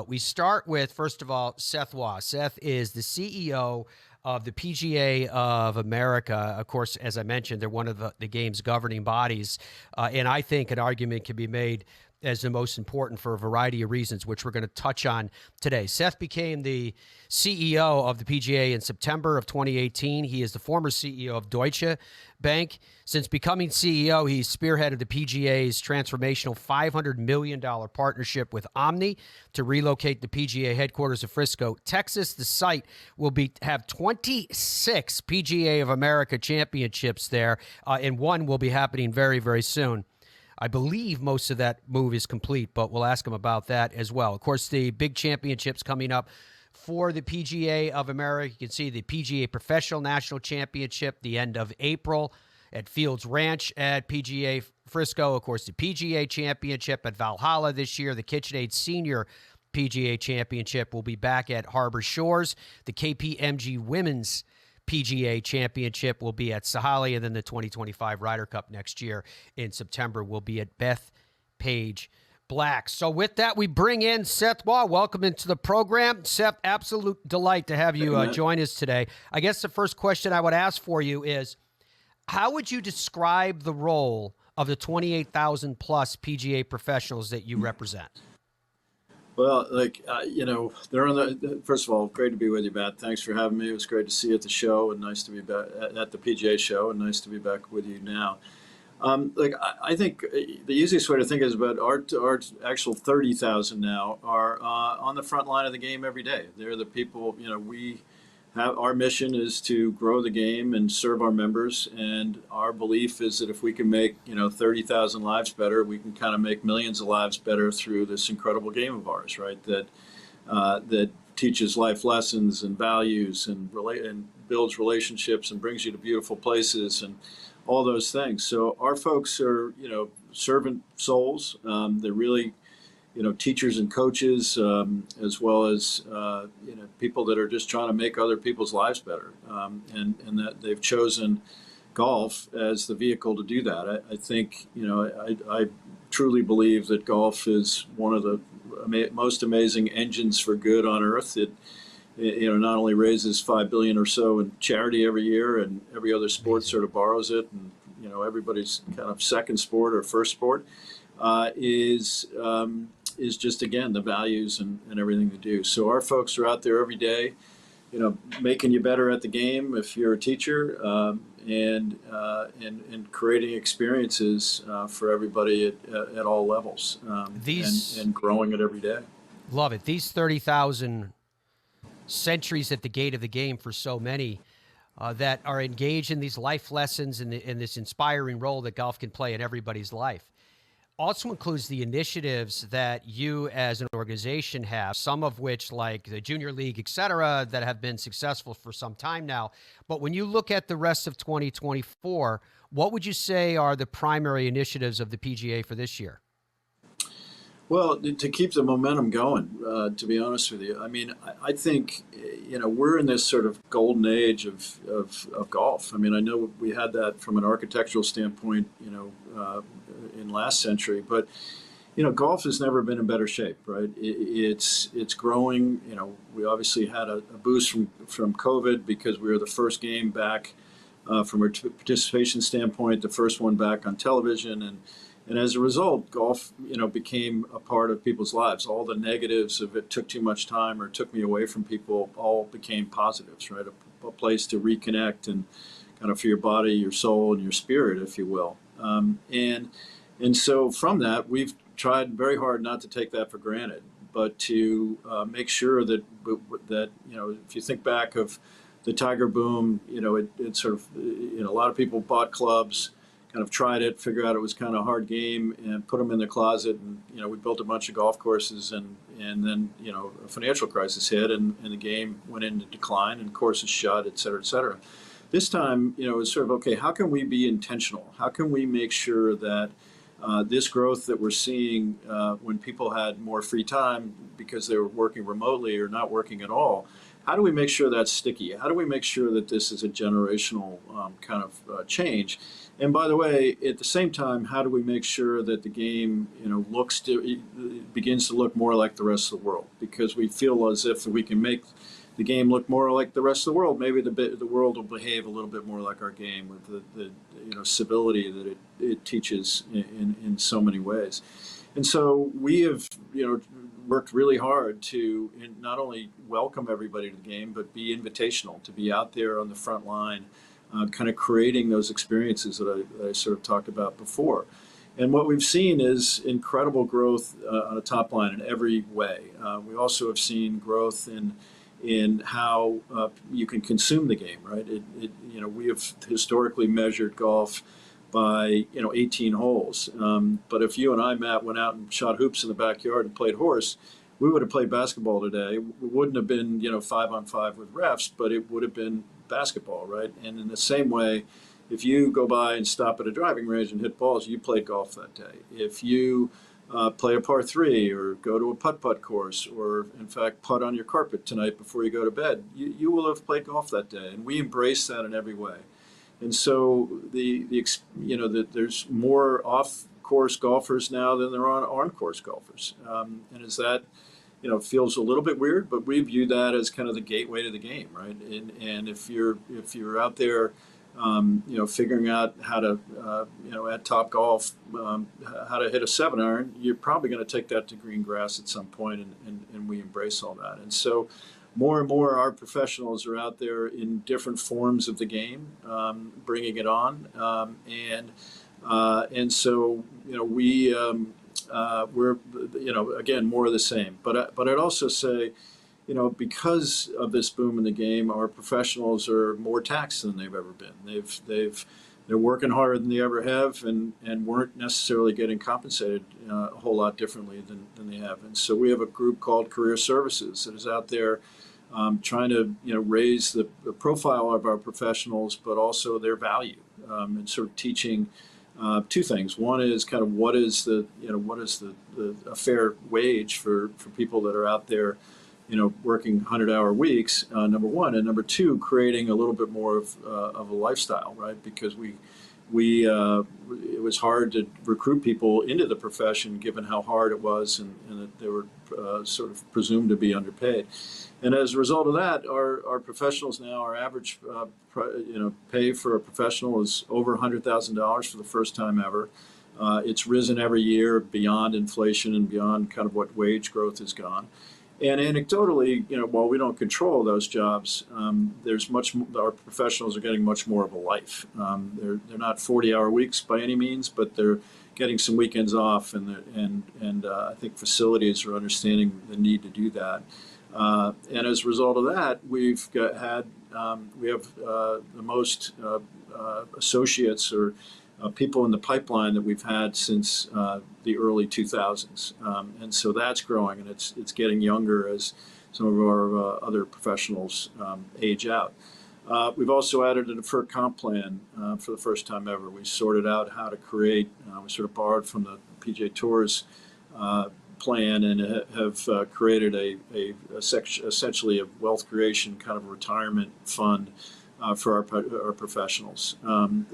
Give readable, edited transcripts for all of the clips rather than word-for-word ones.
But we start with, first of all, Seth Waugh. Seth is the CEO of the PGA of America. Of course, as I mentioned, they're one of the game's governing bodies. And I think an argument can be made as the most important for a variety of reasons, which we're going to touch on today. Seth became the CEO of the PGA in September of 2018. He is the former CEO of Deutsche Bank. Since becoming CEO, he's spearheaded the PGA's transformational $500 million partnership with Omni to relocate the PGA headquarters of Frisco, Texas. The site will have 26 PGA of America championships there, and one will be happening very, very soon. I believe most of that move is complete, but we'll ask him about that as well. Of course, the big championships coming up for the PGA of America. You can see the PGA Professional National Championship the end of April at Fields Ranch at PGA Frisco. Of course, the PGA Championship at Valhalla this year. The KitchenAid Senior PGA Championship will be back at Harbor Shores. The KPMG Women's PGA Championship will be at Sahalee, and then the 2025 Ryder Cup next year in September will be at Bethpage Black. So with that, we bring in Seth Waugh. Welcome into the program. Seth, absolute delight to have you join us today. I guess the first question I would ask for you is, how would you describe the role of the 28,000 plus PGA professionals that you represent? Well, they're on the. First of all, great to be with you, Matt. Thanks for having me. It was great to see you at the show, and nice to be back at the PGA show, and nice to be back with you now. I think the easiest way to think is about our actual 30,000 now are on the front line of the game every day. They're the people. We have our mission is to grow the game and serve our members, and our belief is that if we can make 30,000 lives better, we can kind of make millions of lives better through this incredible game of ours, right? That teaches life lessons and values and builds relationships and brings you to beautiful places and all those things. So our folks are servant souls. They're really teachers and coaches, as well as people that are just trying to make other people's lives better, and that they've chosen golf as the vehicle to do that. I think I truly believe that golf is one of the most amazing engines for good on earth. It not only raises $5 billion or so in charity every year, and every other sport sort of borrows it, and everybody's kind of second sport or first sport is just, again, the values and everything they do. So our folks are out there every day, making you better at the game if you're a teacher, and creating experiences for everybody at all levels, and growing it every day. Love it. These 30,000 centuries at the gate of the game for so many that are engaged in these life lessons and in this inspiring role that golf can play in everybody's life. Also includes the initiatives that you as an organization have, some of which, like the Junior League, et cetera, that have been successful for some time now. But when you look at the rest of 2024, what would you say are the primary initiatives of the PGA for this year? Well, to keep the momentum going, to be honest with you, I mean, I think, we're in this sort of golden age of golf. I mean, I know we had that from an architectural standpoint, in last century, but, golf has never been in better shape, right? It's growing. We obviously had a boost from COVID because we were the first game back from a participation standpoint, the first one back on television, and as a result, golf, became a part of people's lives. All the negatives of it took too much time or took me away from people all became positives, right? A place to reconnect and kind of for your body, your soul, and your spirit, if you will. And so from that, we've tried very hard not to take that for granted, but to make sure that if you think back of the Tiger boom, it sort of, a lot of people bought clubs, kind of tried it, figured out it was kind of a hard game, and put them in the closet. And we built a bunch of golf courses, and then a financial crisis hit, and the game went into decline, and courses shut, et cetera, et cetera. This time, it's sort of, okay, how can we be intentional? How can we make sure that This growth that we're seeing when people had more free time because they were working remotely or not working at all, how do we make sure that's sticky? How do we make sure that this is a generational kind of change? And by the way, at the same time, how do we make sure that the game, begins to look more like the rest of the world? Because we feel as if we can make the game look more like the rest of the world, maybe the world will behave a little bit more like our game with the civility that it teaches in so many ways. And so we have worked really hard to not only welcome everybody to the game, but be invitational, to be out there on the front line, kind of creating those experiences that I sort of talked about before. And what we've seen is incredible growth on a top line in every way. We also have seen growth in how you can consume the game, right? We have historically measured golf by 18 holes, but if you and I, Matt, went out and shot hoops in the backyard and played horse, we would have played basketball today. It wouldn't have been 5-on-5 with refs, but it would have been basketball, right? And in the same way, if you go by and stop at a driving range and hit balls, you played golf that day. If you play a par 3 or go to a putt-putt course or, in fact, putt on your carpet tonight before you go to bed, you will have played golf that day. And we embrace that in every way. And so there's more off-course golfers now than there are on-course golfers. And as that feels a little bit weird, but we view that as kind of the gateway to the game, right? And if you're out there figuring out how to, at Top Golf, how to hit a 7-iron, you're probably going to take that to green grass at some point, and we embrace all that. And so more and more our professionals are out there in different forms of the game, bringing it on. And so, we're, again, more of the same. But I'd also say, because of this boom in the game, our professionals are more taxed than they've ever been. They're working harder than they ever have, and weren't necessarily getting compensated a whole lot differently than they have. And so we have a group called Career Services that is out there trying to raise the profile of our professionals, but also their value, and sort of teaching two things. One is kind of what is the a fair wage for people that are out there working 100-hour weeks, number one, and number two, creating a little bit more of a lifestyle, right? Because it was hard to recruit people into the profession given how hard it was, and that they were sort of presumed to be underpaid. And as a result of that, our professionals now, our average pay for a professional is over $100,000 for the first time ever. It's risen every year beyond inflation and beyond kind of what wage growth has gone. And anecdotally, while we don't control those jobs, our professionals are getting much more of a life. They're not 40-hour weeks by any means, but they're getting some weekends off, and I think facilities are understanding the need to do that. And as a result of that, we have the most associates or people in the pipeline that we've had since the early 2000s, and so that's growing, and it's getting younger as some of our other professionals age out. We've also added a deferred comp plan for the first time ever. We sorted out how to create. We sort of borrowed from the PGA Tour's plan and have created essentially a wealth creation kind of retirement fund for our professionals.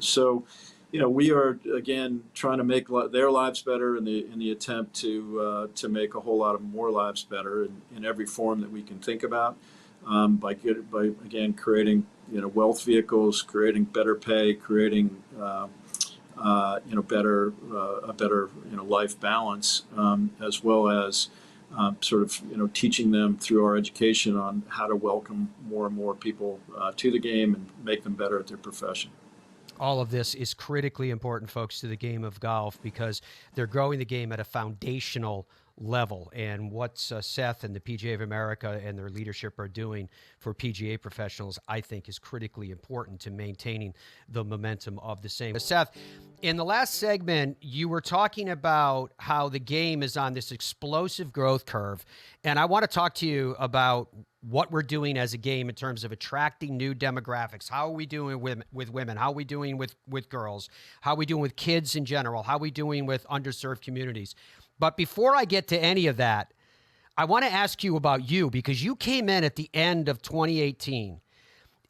So, we are again trying to make their lives better in the attempt to make a whole lot of more lives better in every form that we can think about, by again creating wealth vehicles, creating better pay, creating better life balance, as well as sort of teaching them through our education on how to welcome more and more people to the game and make them better at their profession. All of this is critically important, folks, to the game of golf, because they're growing the game at a foundational level. And what Seth and the PGA of America and their leadership are doing for PGA professionals, I think, is critically important to maintaining the momentum of the same. Seth, in the last segment, you were talking about how the game is on this explosive growth curve. And I want to talk to you about what we're doing as a game in terms of attracting new demographics. How are we doing with women? How are we doing with girls? How are we doing with kids in general? How are we doing with underserved communities? But before I get to any of that, I want to ask you about you, because you came in at the end of 2018,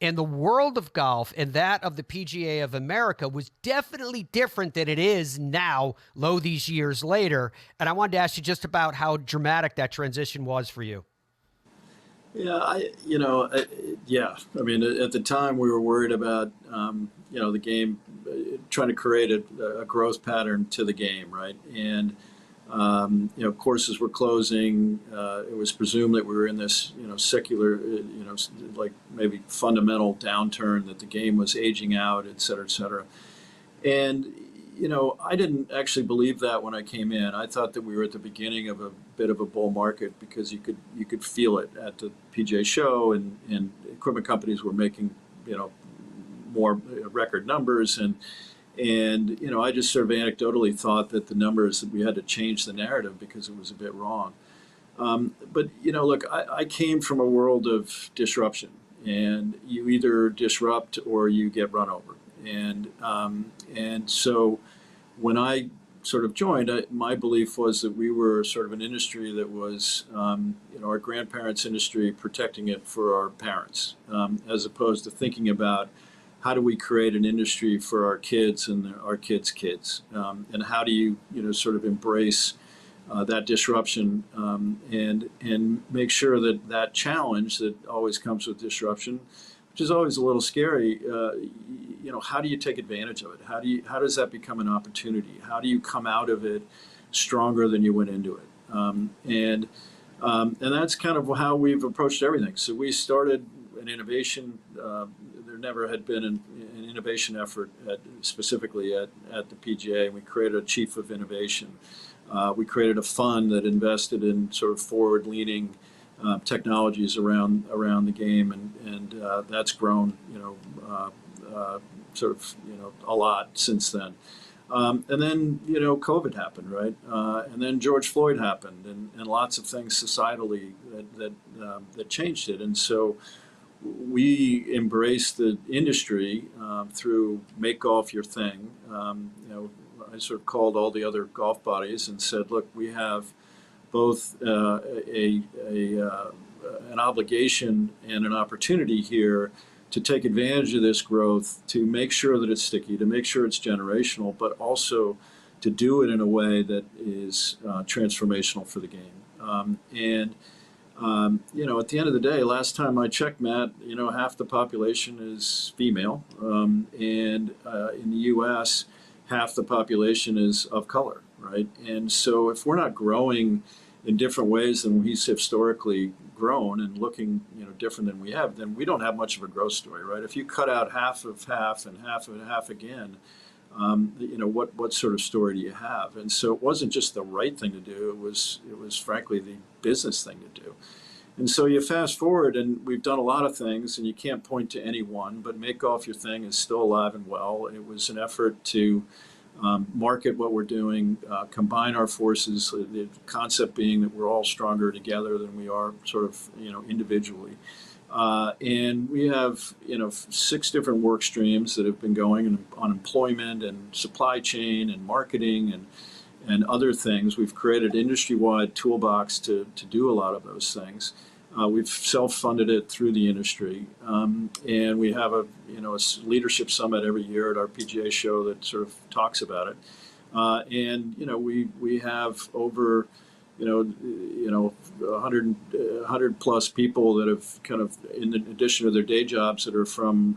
and the world of golf and that of the PGA of America was definitely different than it is now, lo these years later. And I wanted to ask you just about how dramatic that transition was for you. Yeah, yeah. I mean, at the time we were worried about, the game, trying to create a growth pattern to the game, right? And courses were closing. It was presumed that we were in this, secular, like maybe fundamental downturn, that the game was aging out, et cetera, et cetera. And, I didn't actually believe that when I came in. I thought that we were at the beginning of a bit of a bull market, because you could feel it at the PGA show, and equipment companies were making, more record numbers, and I just sort of anecdotally thought that the numbers, that we had to change the narrative because it was a bit wrong. But look, I came from a world of disruption, and you either disrupt or you get run over. And so when I sort of joined, my belief was that we were sort of an industry that was, our grandparents' industry, protecting it for our parents, as opposed to thinking about how do we create an industry for our kids and our kids' kids, and how do you, sort of embrace that disruption, and make sure that that challenge that always comes with disruption, which is always a little scary, how do you take advantage of it? How does that become an opportunity? How do you come out of it stronger than you went into it? And that's kind of how we've approached everything. So we started an innovation. There never had been an innovation effort specifically at the PGA. We created a chief of innovation. We created a fund that invested in sort of forward-leaning technologies around the game, and that's grown, sort of, a lot since then. And then, COVID happened, right? And then George Floyd happened, and lots of things societally that changed it. And so we embraced the industry through Make Golf Your Thing. I sort of called all the other golf bodies and said, look, we have both an obligation and an opportunity here to take advantage of this growth, to make sure that it's sticky, to make sure it's generational, but also to do it in a way that is transformational for the game. At the end of the day, last time I checked, Matt, half the population is female, and in the U.S., half the population is of color, right? And so if we're not growing in different ways than we've historically grown, and looking, different than we have, then we don't have much of a growth story, right? If you cut out half of half and half of half again, what sort of story do you have? And so it wasn't just the right thing to do; it was frankly the business thing to do. And so you fast forward, and we've done a lot of things, and you can't point to any one, but Make Golf Your Thing is still alive and well. It was an effort to market what we're doing, combine our forces, the concept being that we're all stronger together than we are sort of, individually. And we have, 6 different work streams that have been going on employment and supply chain and marketing and other things. We've created an industry-wide toolbox to do a lot of those things. We've self-funded it through the industry, and we have a leadership summit every year at our PGA show that sort of talks about it. And we have over 100 plus people that have kind of, in addition to their day jobs, that are from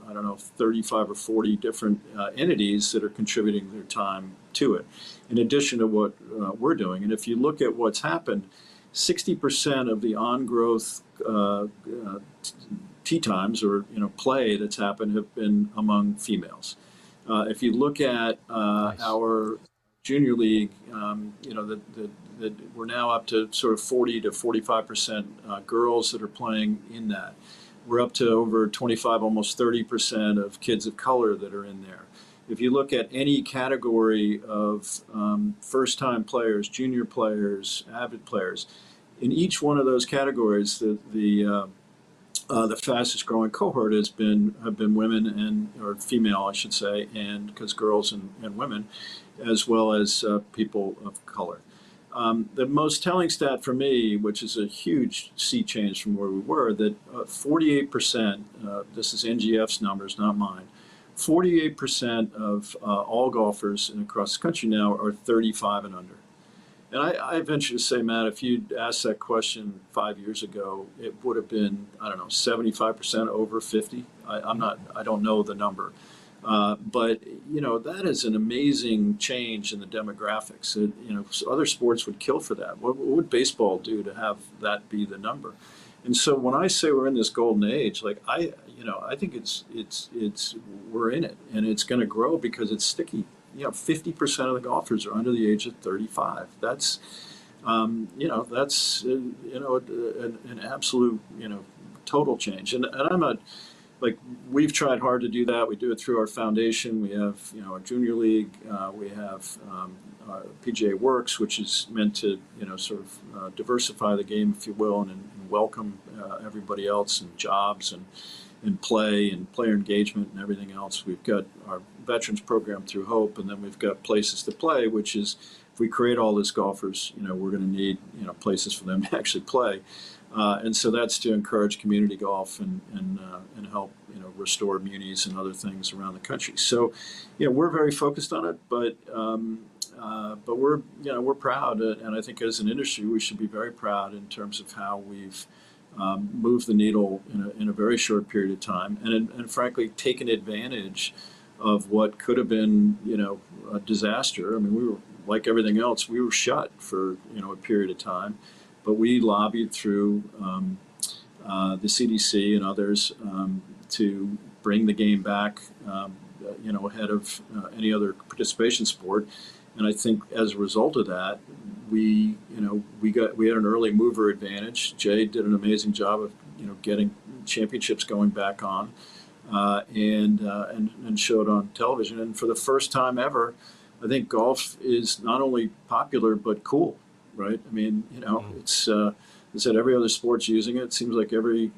35 or 40 different entities that are contributing their time to it, in addition to what we're doing. And if you look at what's happened, 60% of the on-growth tee times or play that's happened have been among females. If you look at Nice. our junior league, that we're now up to sort of 40 to 45% girls that are playing in that. We're up to over 25, almost 30% of kids of color that are in there. If you look at any category of first-time players, junior players, avid players, in each one of those categories, the fastest growing cohort have been women or female, I should say, and because girls and women, as well as people of color. The most telling stat for me, which is a huge sea change from where we were, that 48%, this is NGF's numbers, not mine, 48% of all golfers across the country now are 35 and under. And I venture to say, Matt, if you'd asked that question 5 years ago, it would have been, I don't know, 75% over 50. I don't know the number. But, that is an amazing change in the demographics. Other sports would kill for that. What would baseball do to have that be the number? And so when I say we're in this golden age, I think we're in it, and it's going to grow because it's sticky. 50% of the golfers are under the age of 35. That's, an absolute, total change. And I'm not, we've tried hard to do that. We do it through our foundation. We have, our junior league. We have our PGA Works, which is meant to, sort of diversify the game, if you will, and welcome everybody else, and jobs and play and player engagement and everything else. We've got our veterans program through Hope, and then we've got Places to Play, which is, if we create all these golfers, we're going to need, places for them to actually play. And so that's to encourage community golf and help, restore munis and other things around the country. So, we're very focused on it, but we're proud, and I think as an industry we should be very proud in terms of how we've moved the needle in a very short period of time, and frankly taken advantage of what could have been, a disaster. I mean, we were, like everything else, we were shut for, a period of time, but we lobbied through the CDC and others to bring the game back, ahead of any other participation sport. And I think as a result of that, we had an early mover advantage. Jay did an amazing job of, getting championships going back on, and showed on television. And for the first time ever, I think golf is not only popular but cool, right? I mean, it's I said every other sport's using it. It seems like every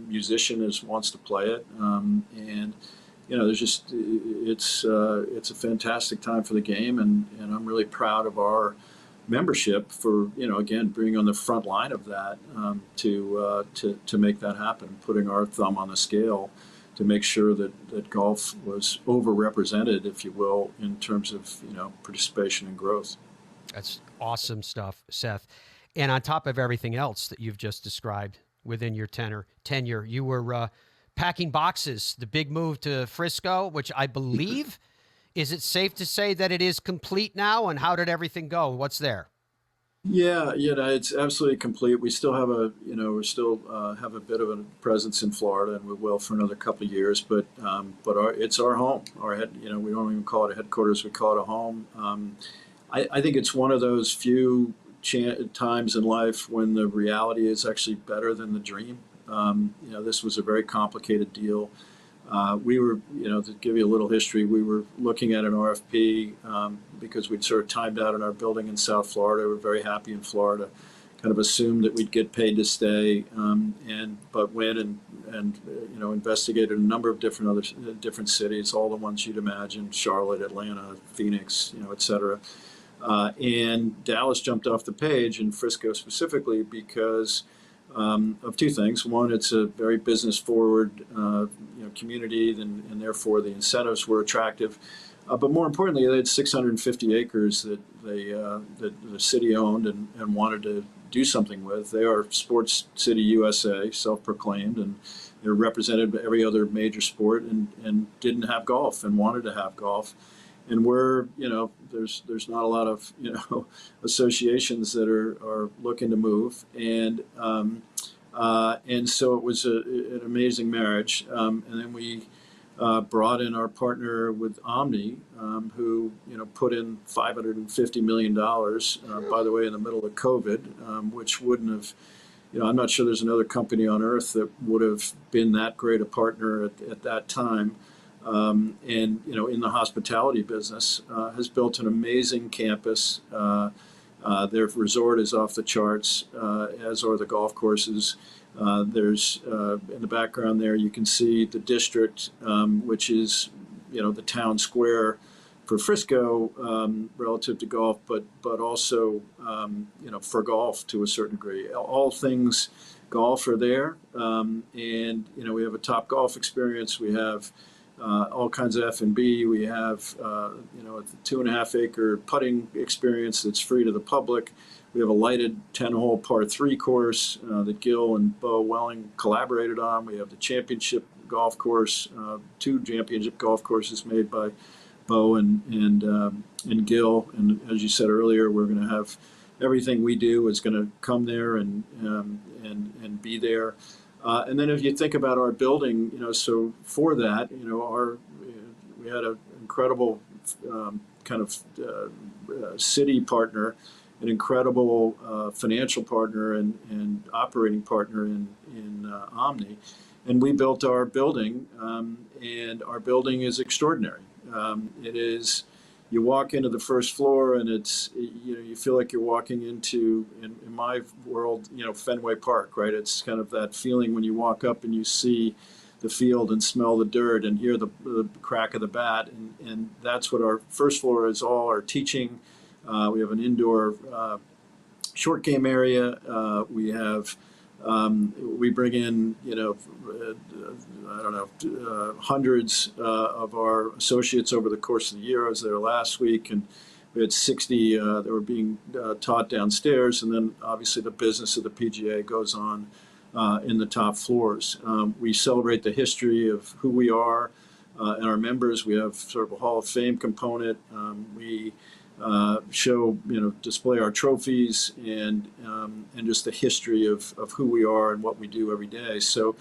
musician wants to play it, and there's just it's a fantastic time for the game, and I'm really proud of our membership for again being on the front line of that, to make that happen, putting our thumb on the scale to make sure that golf was overrepresented, if you will, in terms of participation and growth. That's awesome stuff, Seth. And on top of everything else that you've just described within your tenure, you were packing boxes, the big move to Frisco, which I believe, is it safe to say that it is complete now? And how did everything go? What's there? Yeah, it's absolutely complete. We still have have a bit of a presence in Florida, and we will for another couple of years. But it's our home. Our head, we don't even call it a headquarters. We call it a home. I think it's one of those few times in life when the reality is actually better than the dream. This was a very complicated deal. We were, to give you a little history, we were looking at an RFP because we'd sort of timed out in our building in South Florida. We're very happy in Florida. Kind of assumed that we'd get paid to stay, but went and investigated a number of different cities, all the ones you'd imagine: Charlotte, Atlanta, Phoenix, et cetera. And Dallas jumped off the page, and Frisco specifically, because of two things. One, it's a very business-forward community, and therefore the incentives were attractive. But more importantly, they had 650 acres that the city owned and wanted to do something with. They are Sports City USA, self-proclaimed, and they're represented by every other major sport, and didn't have golf and wanted to have golf. And we're, there's not a lot of, associations that are looking to move. And so it was an amazing marriage. And then we brought in our partner with Omni, who put in $550 million, by the way, in the middle of COVID, which wouldn't have, I'm not sure there's another company on earth that would have been that great a partner at that time. And in the hospitality business, has built an amazing campus. Their resort is off the charts, as are the golf courses. There's in the background there, you can see the district, which is, the town square for Frisco, relative to golf, but also, for golf to a certain degree. All things golf are there. And, we have a top golf experience. We have all kinds of F&B. We have, a 2.5 acre putting experience that's free to the public. We have a lighted 10-hole par 3 course that Gil and Bo Welling collaborated on. We have the championship golf course, 2 championship golf courses made by Bo and Gil. And as you said earlier, we're going to have everything we do is going to come there and be there. And then if you think about our building, so for that, we had an incredible city partner, an incredible financial partner and operating partner in Omni. And we built our building, and our building is extraordinary. It is, you walk into the first floor and it's, you feel like you're walking into, in my world, Fenway Park, right? It's kind of that feeling when you walk up and you see the field and smell the dirt and hear the crack of the bat. And that's what our first floor is, all our teaching. We have an indoor short game area. We have, we bring in, hundreds of our associates over the course of the year. I was there last week, and we had 60 that were being taught downstairs. And then obviously the business of the PGA goes on in the top floors. We celebrate the history of who we are and our members. We have sort of a Hall of Fame component. We show, display our trophies and just the history of who we are and what we do every day. So,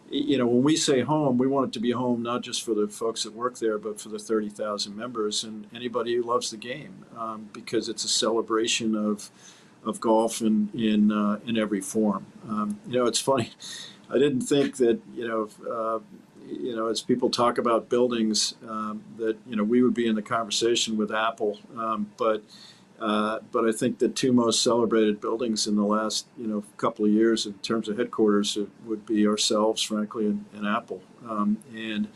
when we say home, we want it to be home not just for the folks that work there, but for the 30,000 members and anybody who loves the game, because it's a celebration of golf in every form. It's funny. I didn't think that, as people talk about buildings, that we would be in the conversation with Apple, but I think the 2 most celebrated buildings in the last couple of years in terms of headquarters would be ourselves, frankly, and Apple, and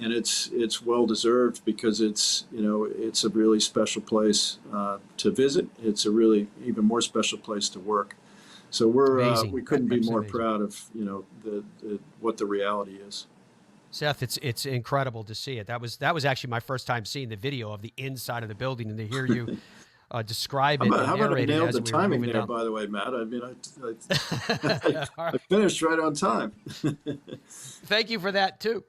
it's well deserved because it's a really special place to visit. It's a really even more special place to work. So we couldn't be more proud of what the reality is. Seth, it's incredible to see it. That was actually my first time seeing the video of the inside of the building, and to hear you describe it. How about I nailed the timing there, by the way, Matt? I mean, I finished right on time. Thank you for that too.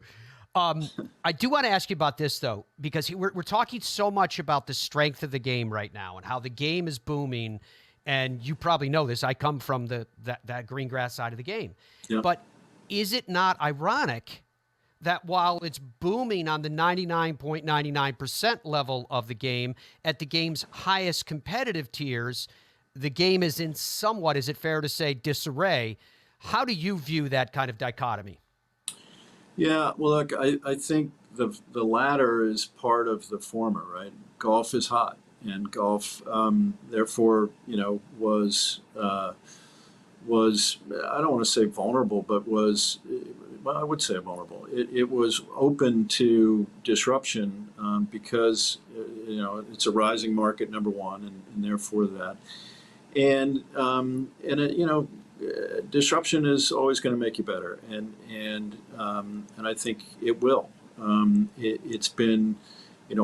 I do want to ask you about this though, because we're talking so much about the strength of the game right now and how the game is booming. And you probably know this. I come from that green grass side of the game. Yeah. But is it not ironic that while it's booming on the 99.99% level of the game, at the game's highest competitive tiers, the game is in somewhat, is it fair to say, disarray? How do you view that kind of dichotomy? Yeah, well, look, I think the latter is part of the former, right? Golf is hot. And golf, therefore, was I don't want to say vulnerable, but I would say vulnerable. It was open to disruption because, it's a rising market, number one, and therefore that. And disruption is always going to make you better, and I think it will. It's been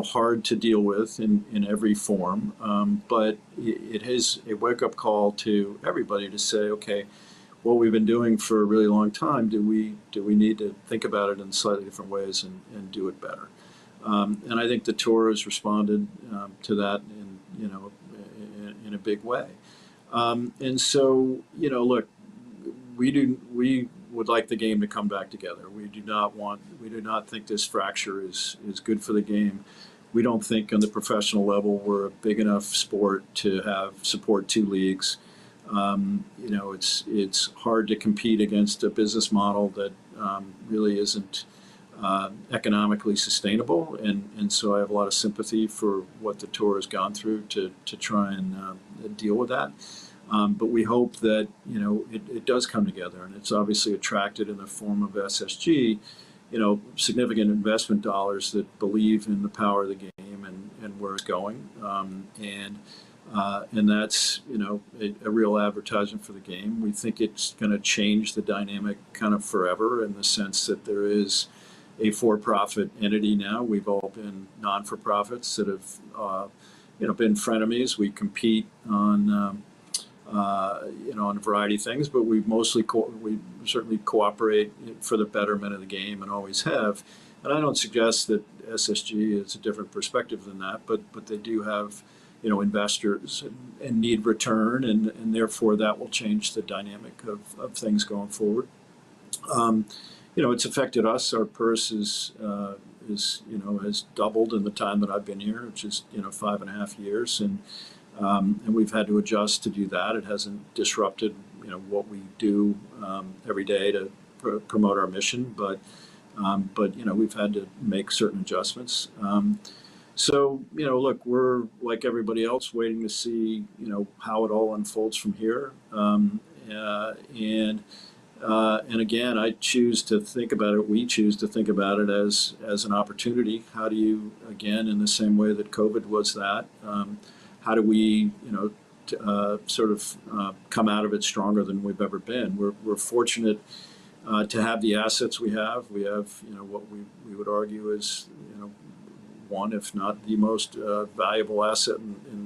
hard to deal with in every form, but it is a wake-up call to everybody to say, okay, what we've been doing for a really long time, do we need to think about it in slightly different ways and do it better? And I think the tour has responded to that in a big way. And so, look, we would like the game to come back together. We do not think this fracture is good for the game. We don't think on the professional level we're a big enough sport to support two leagues. It's hard to compete against a business model that really isn't economically sustainable, and so I have a lot of sympathy for what the tour has gone through to try and deal with that. But we hope that it does come together, and it's obviously attracted in the form of SSG, significant investment dollars that believe in the power of the game and where it's going, and that's a real advertisement for the game. We think it's going to change the dynamic kind of forever, in the sense that there is a for-profit entity now. We've all been non-for-profits that have been frenemies. We compete on on a variety of things, but we certainly cooperate for the betterment of the game, and always have. And I don't suggest that SSG is a different perspective than that, but they do have investors and need return, and therefore that will change the dynamic of things going forward. It's affected us. Our purse has doubled in the time that I've been here, which is 5.5 years, and we've had to adjust to do that. It hasn't disrupted what we do every day to promote our mission, but we've had to make certain adjustments. So look, we're like everybody else, waiting to see how it all unfolds from here. And again, I choose to think about it. We choose to think about it as an opportunity. How do you, again, in the same way that COVID was that, how do we, come out of it stronger than we've ever been? We're fortunate to have the assets we have. We have, what we would argue is, one, if not the most valuable asset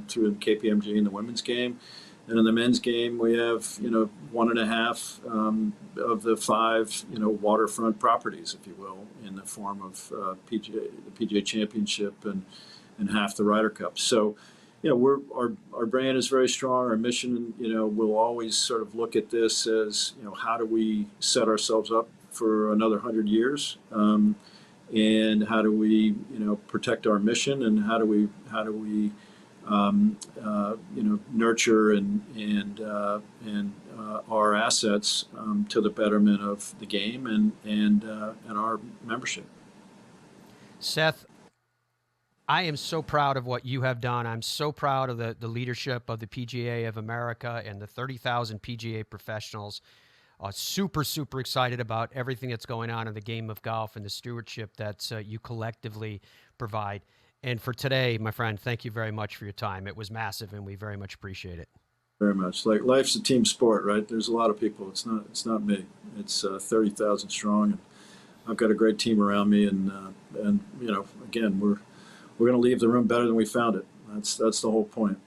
through the KPMG in the women's game. And in the men's game, we have, 1.5 of the 5, waterfront properties, if you will, in the form of the PGA Championship and half the Ryder Cup. So, our brand is very strong. Our mission, we'll always sort of look at this as, how do we set ourselves up for another 100 years? And how do we, protect our mission, and how do we nurture and our assets to the betterment of the game and our membership. Seth, I am so proud of what you have done. I'm so proud of the leadership of the PGA of America and the 30,000 PGA professionals. Super, super excited about everything that's going on in the game of golf and the stewardship that you collectively provide. And for today, my friend, thank you very much for your time. It was massive, and we very much appreciate it. Very much. Like, life's a team sport, right? There's a lot of people. It's not me. It's 30,000 strong, and I've got a great team around me. And again, we're going to leave the room better than we found it. That's the whole point.